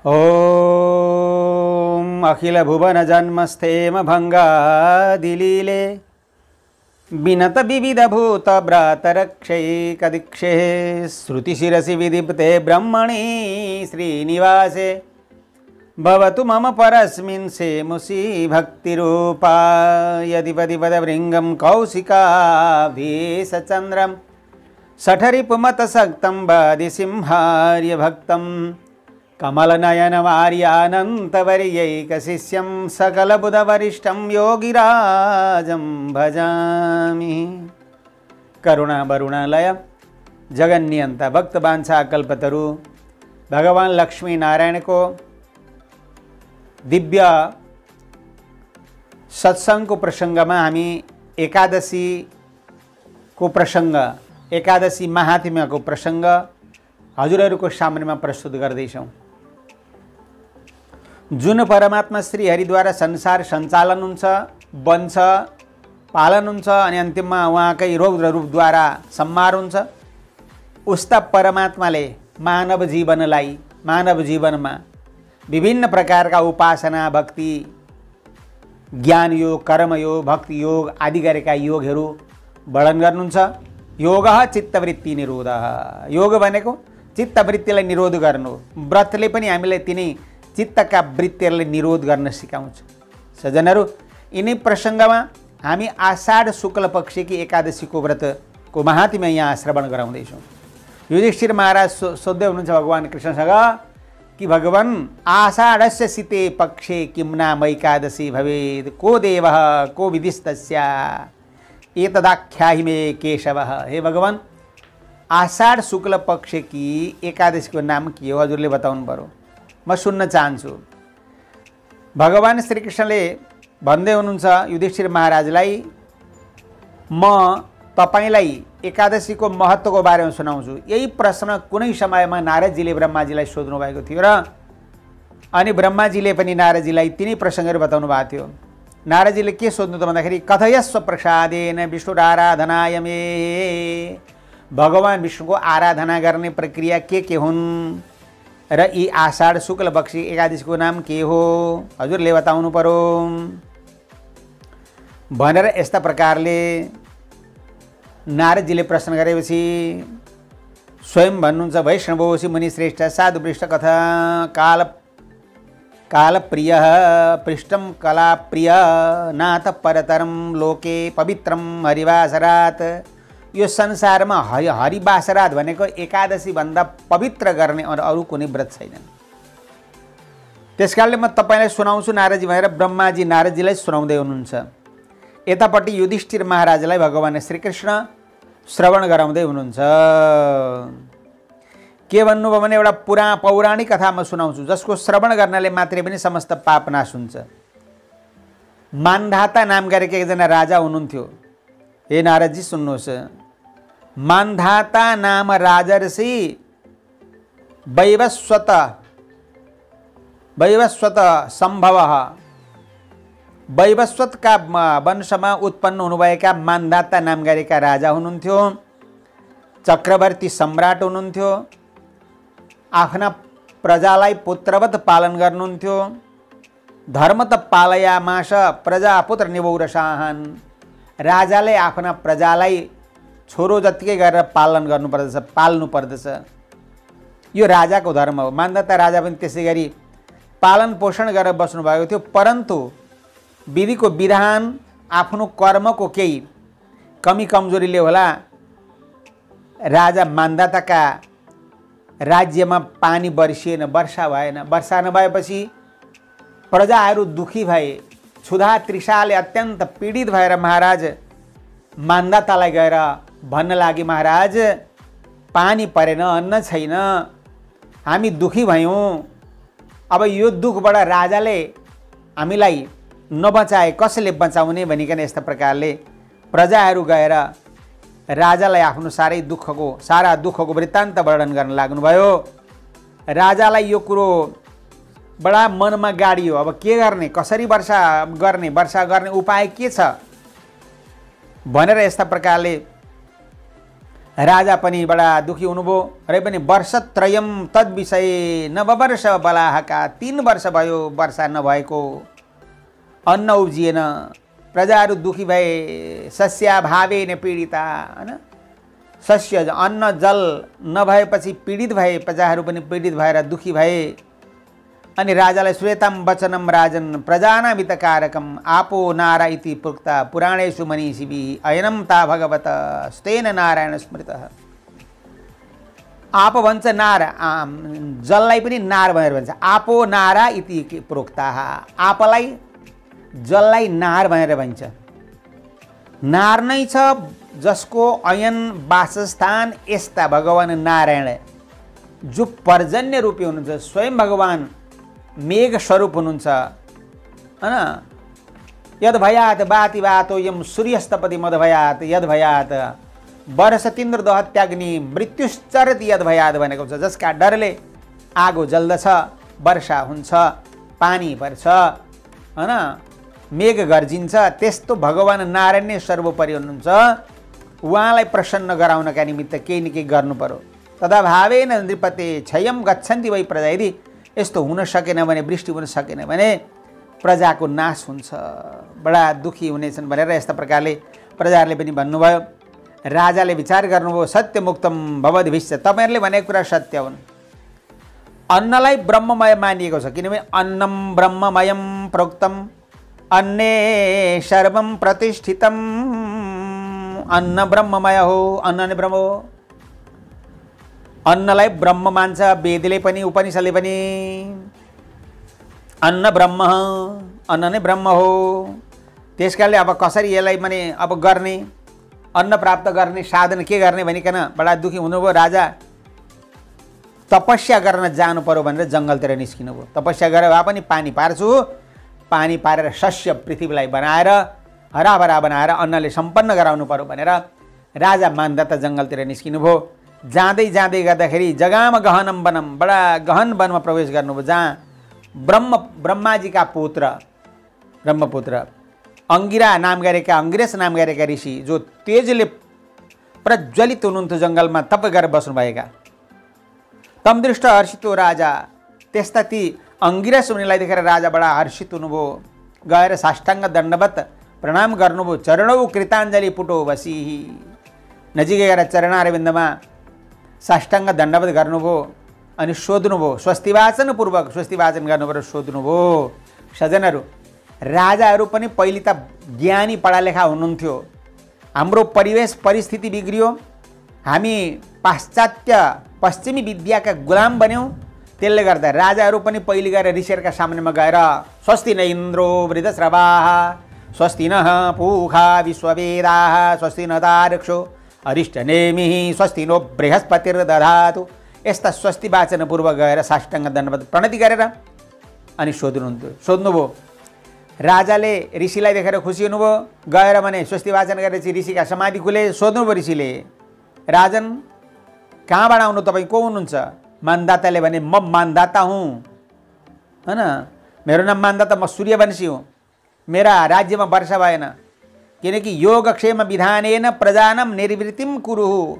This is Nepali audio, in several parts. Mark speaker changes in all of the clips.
Speaker 1: ॐ अखिल भुवन जन्मस्थेम भंगादिलीले विनत विविध भूत व्रात रक्षैकदीक्षे श्रुतिशिरसि विदीप्ते ब्रह्मणि श्रीनिवासे भवतु मम परस्मिन् सेमुषि भक्तिरूपा यदिपदिपदभृङ्गं कौशिकाभीशचन्द्रं सठरिपुमतसक्तं वादिसिंहार्यभक्तं कमलनयनमार्यानन्तवर्यैकशिष्यं सकलबुधवरिष्ठं योगिराजं भजामि। करुणावरुणालय जगन्नियंता भक्तवांछा कल्पतरु भगवान लक्ष्मी नारायण को दिव्य सत्संग को प्रसंग में हामी एकादशी को प्रसंग एकादशी महात्म्य को प्रसंग हजुरहरूको सामनेमा प्रस्तुत गर्दैछौं। जुन परमात्मा श्री हरिद्वारा संसार सञ्चालन हुन्छ, बन्छ, पालन हुन्छ अनि अन्तिममा उहाँकै रौद्र रूपद्वारा संहार हुन्छ, उस्ता परमात्माले मानव जीवनमा विभिन्न प्रकारका उपासना, भक्ति, ज्ञान योग, कर्म योग, भक्ति योग आदि गरेका योगहरू वर्णन गर्नुहुन्छ। योग चित्तवृत्ति निरोध। योग भनेको चित्तवृत्तिलाई निरोध गर्नु। व्रतले पनि हामीलाई तिनै चित्तका वृत्तिहरूलाई निरोध गर्न सिकाउँछ। सज्जनहरू, यिनै प्रसङ्गमा हामी आषाढ शुक्ल पक्षकी एकादशीको व्रतको महात्म्य यहाँ श्रवण गराउँदैछौँ। युधिष्ठिर महाराज सोध्दै हुनुहुन्छ भगवान कृष्णसँग कि भगवान आषाढस्य शीते पक्षे किं नाम एकादशी भवेत्, को देवः को विधिस्तस्या एतदाख्याहि मे केशवः। हे भगवान, आषाढ शुक्ल पक्ष की एकादशी को नाम के हो, हजुरले बताउनु पर्यो, म सुन्न चाहन्छु। भगवान श्री कृष्णले भन्दै हुनुहुन्छ युधिष्ठिर महाराजलाई, म तपाईलाई एकादशी को महत्व को बारेमा सुनाउँछु। यही प्रश्न कुनै समयमा नारदजीले ब्रह्माजीलाई सोध्नु भएको थियो र अनि ब्रह्माजीले पनि नारदजीलाई तिनै प्रसङ्गहरू बताउनु भएको थियो। नारदजीले के सोध्नु त भन्दाखेरि कथयस्व प्रसादेन विष्णुराराधनाय मे, भगवान विष्णु को आराधना गर्ने प्रक्रिया के हुन् र यी आषाढ शुक्ल पक्षी एकादशी को नाम के हो, हजुरले बताउनु पर्यो भनेर यस्ता प्रकारले नारदजीले प्रश्न गरेपछि स्वयं भन्नुहुन्छ, वैष्णवोसि मुनिश्रेष्ठ साधुपृष्ठ कथा कालप्रिय पृष्ठम कलाप्रिय नाथ परतरम लोके पवित्रम हरिवासरात। यो संसारमा हरिवासरात भनेको एकादशी भन्दा पवित्र गर्ने अरू कुनै व्रत छैन। त्यसकारणले म तपाईलाई सुनाउँछु नारदजी भनेर ब्रह्माजी नारदजीलाई सुनाउँदै हुनुहुन्छ। यतापट्टि युधिष्ठिर महाराजलाई भगवान श्रीकृष्ण श्रवण गराउँदै हुनुहुन्छ। के भन्नुभयो भने एउटा पौराणिक कथा म सुनाउँछु जसको श्रवण गर्नाले मात्रै पनि समस्त पाप नाश हुन्छ। मान्धाता नाम गरेका एकजना राजा हुनुहुन्थ्यो। हे नारदजी सुन्नुहोस्, मान्धाता नाम राजर्षि वैवस्वत सम्भव, वैवस्वतका वंशमा उत्पन्न हुनुभएका मान्धाता नाम गरेका राजा हुनुहुन्थ्यो। चक्रवर्ती सम्राट हुनुहुन्थ्यो। आफ्ना प्रजालाई पुत्रवत पालन गर्नुहुन्थ्यो। धर्म त पालयामास प्रजा पुत्र निवौरसाहन। राजाले आफ्ना प्रजालाई छोरो जतिकै गरेर पालन गर्नुपर्दछ, पाल्नु पर्दछ। यो राजाको धर्म हो। मान्धाता राजा पनि त्यसै गरी पालन पोषण गरेर बस्नु भएको थियो। परन्तु विधिको विधान आफ्नो कर्मको केही कमी कमजोरीले होला राजा मान्धाताका राज्यमा पानी बर्सिएन, वर्षा भएन। वर्षा नभएपछि प्रजाहरू दुखी भए। क्षुधा तृषाले अत्यन्त पीडित भएर महाराज मान्धातालाई गएर भन्न लागे, महाराज पानी परेन, अन्न छैन, हामी दुखी भयौँ। अब यो दुखबाट राजाले हामीलाई नबचाए कसले बचाउने भनिकन यस्ता प्रकारले प्रजाहरू गएर राजालाई आफ्नो सारा दुःखको वृत्तान्त वर्णन गर्न लाग्नुभयो। राजालाई यो कुरो बडा मनमा गाडियो। अब के गर्ने, कसरी वर्षा गर्ने उपाय के छ भनेर यस्ता प्रकारले राजा पनि बडा दुखी हुनुभयो र पनि वर्षत्रयम तद्विषय नववर्ष बलाहका 3 वर्ष भयो वर्षा नभएको, अन्न उब्जिएन, प्रजाहरू दुखी भए, सस्याभावेन पीडिता, हैन, सस्य अन्न जल नभएपछि पीडित भए, प्रजाहरू पनि पीडित भएर दुखी भए। अनि राजालाई श्वेतम वचनम राजन प्रजानामितकारकम आपो नारा इति प्रोक्ता पुराणेषु मनीषिभिः अयनं ता भगवत स्तेन नारायण स्मृतः। आप भन्छ नार, जललाई पनि नार भनेर भन्छ। आपो नारा इति प्रोक्ता, आपलाई जललाई नार भनेर भन्छ। नार नै छ जसको अयन वासस्थान यस्ता भगवान नारायण जो पर्जन्य रूपी हुनुहुन्छ, स्वयं भगवान मेघ स्वरूप हुनुहुन्छ, हैन। यद भयात बाति बातो यम सूर्यस्तपति मद भयात यद भयात वर्षतीन्द्र दहत्याग्नि मृत्युश्चरति यद भयात भनेको छ। जसका डरले आगो जल्दछ, वर्षा हुन्छ, पानी पर्छ, हैन, मेघ गर्जिन्छ, त्यस्तो भगवान नारायण नै सर्वोपरि हुनुहुन्छ। उहाँलाई प्रसन्न गराउनका निमित्त केही न केही गर्नु पर्यो। तदा भावेन नृपते क्षयम गच्छन्ति वै प्रजा। यदि यस्तो हुन सकेन भने, वृष्टि हुन सकेन भने प्रजाको नाश हुन्छ, बडा दुखी हुनेछन् भनेर यस्ता प्रकारले प्रजाहरूले पनि भन्नुभयो। राजाले विचार गर्नुभयो, सत्यमुक्तम भवद्भिश्च, तपाईँहरूले भनेको कुरा सत्य हुन्। अन्नलाई ब्रह्ममय मानिएको छ, किनभने अन्नम ब्रह्ममयम प्रोक्तम अन्ने सर्वम प्रतिष्ठितम। अन्न ब्रह्ममय हो, अन्न नै ब्रह्म हो। अन्नलाई ब्रह्म मान्छ वेदले पनि, उपनिषदले पनि। अन्न ब्रह्म, अन्न नै ब्रह्म हो। त्यसकारणले अब कसरी यसलाई माने अब गर्ने, अन्न प्राप्त गर्ने साधन के गर्ने भनिकन बडा दुखी हुनुभयो। राजा तपस्या गर्न जानु पर्यो भनेर जङ्गलतिर निस्किनु भयो। तपस्या गरेर भए पनि पानी पार्छु, पानी पारेर शस्य पृथ्वीलाई बनाएर हराभरा बनाएर अन्नले सम्पन्न गराउनु पर्यो भनेर राजा मान्दाता जङ्गलतिर निस्किनु भयो। जाँदै जाँदै गर्दाखेरि जगाम गहनम वनम, बडा गहन वनमा प्रवेश गर्नुभयो, जहाँ ब्रह्माजीका पुत्र, ब्रह्मपुत्र अंगिरा नाम गरेका, अंगिरेश नाम गरेका ऋषि जो तेजले प्रज्वलित हुनुहुन्थ्यो, जङ्गलमा तप गरेर बस्नुभएका। तम दृष्ट हर्षितो राजा, त्यस्ता ती अंगिरस मुनिलाई देखेर राजा बडा हर्षित हुनुभयो। गएर साष्टाङ्ग दण्डवत प्रणाम गर्नुभयो। चरणौ कृताञ्जलि पुटो बसिही, नजिकै गएर चरणारविन्दमा साष्टाङ्ग दण्डवत गर्नुभयो। अनि सोध्नुभयो, स्वस्तिवाचन पूर्वक स्वस्तिवाचन गर्नुभयो, सोध्नुभयो, सजनहरू राजाहरू पनि पहिले त ज्ञानी पढालेखा हुनुहुन्थ्यो, हाम्रो परिवेश परिस्थिति बिग्रियो, हामी पाश्चात्य पश्चिमी विद्याका गुलाम बन्यौँ। त्यसले गर्दा राजाहरू पनि पहिले गएर ऋषिहरूका सामनेमा गएर स्वस्ति न इन्द्रो वृद्धश्रवाः स्वस्ति नः पूषा विश्ववेदाः स्वस्ति न तार्क्ष्यो अरिष्टनेमिः स्वस्ति नो बृहस्पतिर्दधातु, यस्ता स्वस्ति वाचन पूर्वक गएर साष्टाङ्ग दण्डवत प्रणति गरेर अनि सोध्नुभयो। राजाले ऋषिलाई देखेर खुसी हुनुभयो। गएर भने स्वस्ति वाचन गरेपछि ऋषिका समाधि खुले। सोध्नुभयो ऋषिले, राजन कहाँबाट आउनु, तपाईँ को हुनुहुन्छ? मानदाताले भने म मानदाता हुँ, हैन, मेरो नाम मानदाता, म सूर्यवंशी हुँ, मेरा राज्यमा वर्षा भएन, किनकि योगक्षेम विधानेन प्रजानम निर्वृत्तिम कुरुहु।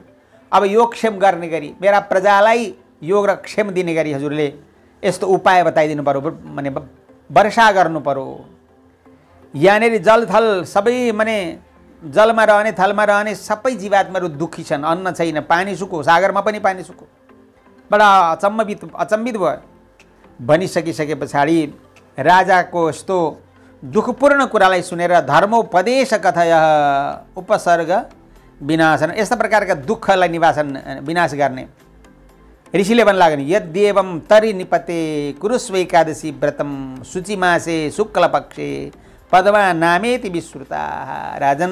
Speaker 1: अब योगक्षेम गर्ने गरी मेरा प्रजालाई योग र क्षेम दिने गरी हजुरले यस्तो उपाय बताइदिनु पर्यो, माने वर्षा गर्नु पर्यो। यहाँनिर जलथल सबै माने जलमा रहने थलमा रहने सबै जीवात्माहरू दुःखी छन्, अन्न छैन, पानी सुको, सागरमा पनि पानी सुको। बडा अचम्बित भयो। भनिसकिसके पछाडि राजाको यस्तो दुःखपूर्ण कुरालाई सुनेर धर्मोपदेश कथय उपसर्ग विनाशन, यस्ता प्रकारका दुःखलाई विनाश गर्ने ऋषिले भन्न लाग्ने, यद्येवं तरि निपते कुरुस्व एकादशी व्रतम शुचिमासे शुक्लपक्षे पद्मा नामेति विश्रुता। राजन,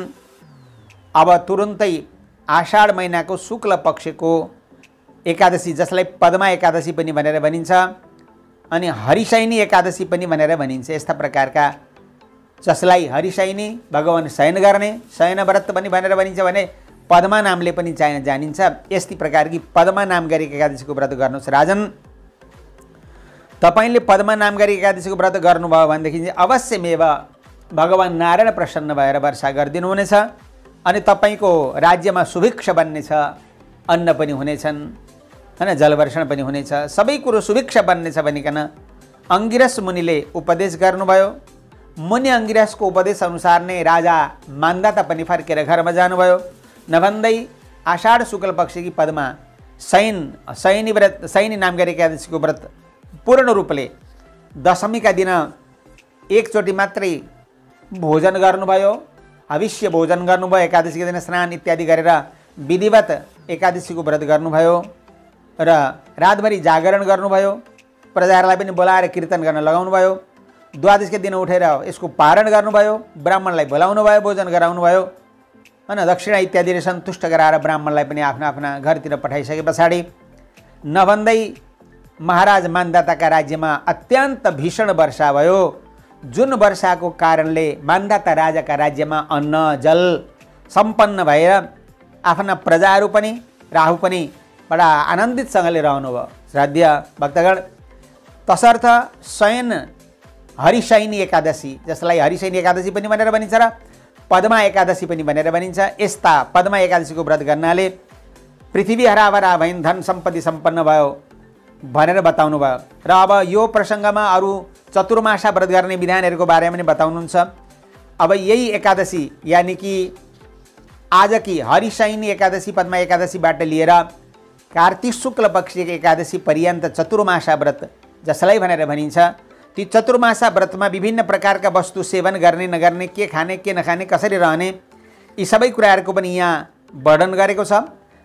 Speaker 1: अब तुरुन्तै आषाढ महिनाको शुक्ल पक्षको एकादशी, जसलाई पद्मा एकादशी पनि भनेर भनिन्छ अनि हरिशयनी एकादशी पनि भनेर भनिन्छ, यस्ता प्रकारका जसलाई हरिशयनी भगवान शयन गर्ने शयन व्रत पनि भनेर भनिन्छ भने पद्मा नामले पनि जानिन्छ, यस्तै प्रकारकी पद्मा नाम गरेको एकादशीको व्रत गर्नुहोस्। राजन, तपाईँले पद्मा नाम गरेको एकादशीको व्रत गर्नुभयो भनेदेखि अवश्यमेव भगवान नारायण प्रसन्न भएर वर्षा गरिदिनुहुनेछ अनि तपाईँको राज्यमा सुभिक्ष बन्नेछ, अन्न पनि हुनेछन् हैन, जलवर्षण पनि हुनेछ, सबै कुरो सुभिक्ष बन्नेछ भनिकन अंगिरस मुनिले उपदेश गर्नुभयो। मुनि अंगिरसको उपदेश अनुसार नै राजा मान्दाता पनि फर्केर घरमा जानुभयो। नभन्दै आषाढ शुक्ल पक्षकी पदमा शयनी नाम गरेको एकादशीको व्रत पूर्ण रूपले दशमीका दिन एकचोटि मात्रै भोजन गर्नुभयो, हविष्य भोजन गर्नुभयो। एकादशीका दिन स्नान इत्यादि गरेर विधिवत एकादशीको व्रत गर्नुभयो र रातभरि जागरण गर्नुभयो। प्रजाहरूलाई पनि बोलाएर कीर्तन गर्न लगाउनुभयो। द्वादशका दिन उठेर यसको पारण गर्नुभयो, ब्राह्मणलाई बोलाउनुभयो, भोजन गराउनुभयो हैन, दक्षिणा इत्यादिले सन्तुष्ट गराएर ब्राह्मणलाई पनि आफ्ना आफ्ना घरतिर पठाइसके पछाडि नभन्दै महाराज मान्दाताका राज्यमा अत्यन्त भीषण वर्षा भयो। जुन वर्षाको कारणले मान्दाता राजाका राज्यमा अन्न जल सम्पन्न भएर आफ्ना प्रजाहरू पनि राहु पनि बडा आनन्दितसँगले रहनुभयो। श्रद्धेय भक्तगण, तसर्थ हरिशयनी एकादशी, जसलाई हरिशयनी एकादशी पनि भनेर भनिन्छ र पद्मा एकादशी पनि भनेर भनिन्छ, यस्ता पद्मा एकादशीको व्रत गर्नाले पृथ्वी हराभरा भइन्, धन सम्पत्ति सम्पन्न भयो भनेर बताउनु भयो। र अब यो प्रसङ्गमा अरू चतुर्मासा व्रत गर्ने विधानहरूको बारेमा पनि बताउनुहुन्छ। अब यही एकादशी यानि कि आजकी हरिशयनी एकादशी पद्मा एकादशीबाट लिएर कार्तिक शुक्ल पक्षको एकादशी पर्यन्त चतुर्मासा व्रत जसलाई भनेर भनिन्छ, ती चतुर्मासा व्रतमा विभिन्न प्रकारका वस्तु सेवन गर्ने नगर्ने, के खाने के नखाने, कसरी रहने, यी सबै कुराहरूको पनि यहाँ वर्णन गरेको छ।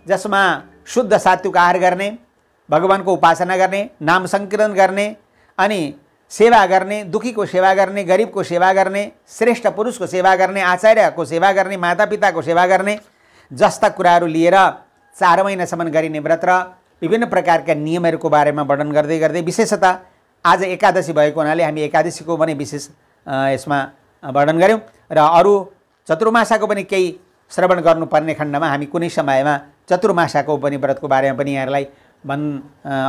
Speaker 1: जसमा शुद्ध सात्विक आहार गर्ने, भगवानको उपासना गर्ने, नाम संकीर्तन गर्ने, अनि सेवा गर्ने, दुखीको सेवा गर्ने, गरिबको सेवा गर्ने, श्रेष्ठ पुरुषको सेवा गर्ने, आचार्यको सेवा गर्ने, मातापिताको सेवा गर्ने जस्ता कुराहरू लिएर 4 महिनासम्म गरिने व्रत र विभिन्न प्रकारका नियमहरूको बारेमा वर्णन गर्दै गर्दै विशेषतः आज एकादशी भएको हुनाले हामी एकादशीको पनि विशेष यसमा वर्णन गऱ्यौँ र अरू चतुर्मासाको पनि केही श्रवण गर्नुपर्ने खण्डमा हामी कुनै समयमा चतुर्मासाको पनि व्रतको बारेमा पनि यहाँहरूलाई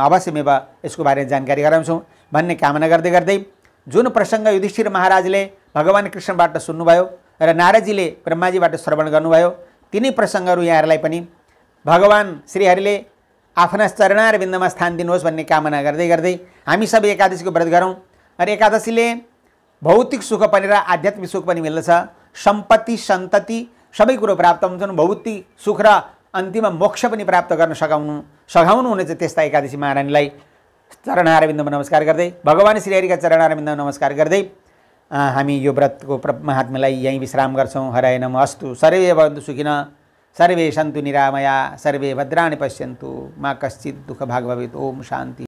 Speaker 1: अवश्यमेव यसको बारेमा जानकारी गराउँछौँ भन्ने कामना गर्दै गर्दै जुन प्रसङ्ग युधिष्ठिर महाराजले भगवान कृष्णबाट सुन्नुभयो र नारदजीले ब्रह्माजीबाट श्रवण गर्नुभयो, तिनै प्रसङ्गहरू यहाँहरूलाई पनि भगवान श्रीहरिले आफ्ना चरणारविन्दमा स्थान दिनुहोस् भन्ने कामना गर्दै गर्दै हामी सबै एकादशीको व्रत गरौँ। र एकादशीले भौतिक सुख पनि र आध्यात्मिक सुख पनि मिल्दछ, सम्पत्ति सन्तति सबै कुरो प्राप्त हुन्छन्, भौतिक सुख र अन्तिम मोक्ष पनि प्राप्त गर्न सघाउनुहुनेछ। त्यस्ता एकादशी महारानीलाई चरणारविन्दमा नमस्कार गर्दै, भगवान श्रीहरिका चरणारविन्दमा नमस्कार गर्दै हामी यो व्रतको महात्म्यलाई यहीँ विश्राम गर्छौँ। हराय नमः। अस्तु। सर्वे भवन्तु सुखिनः, सर्वे सन्तु निरामया, सर्वे भद्राणि पश्यन्तु, मा कश्चित् दुःख भाग् भवेत्। ओम शान्ति।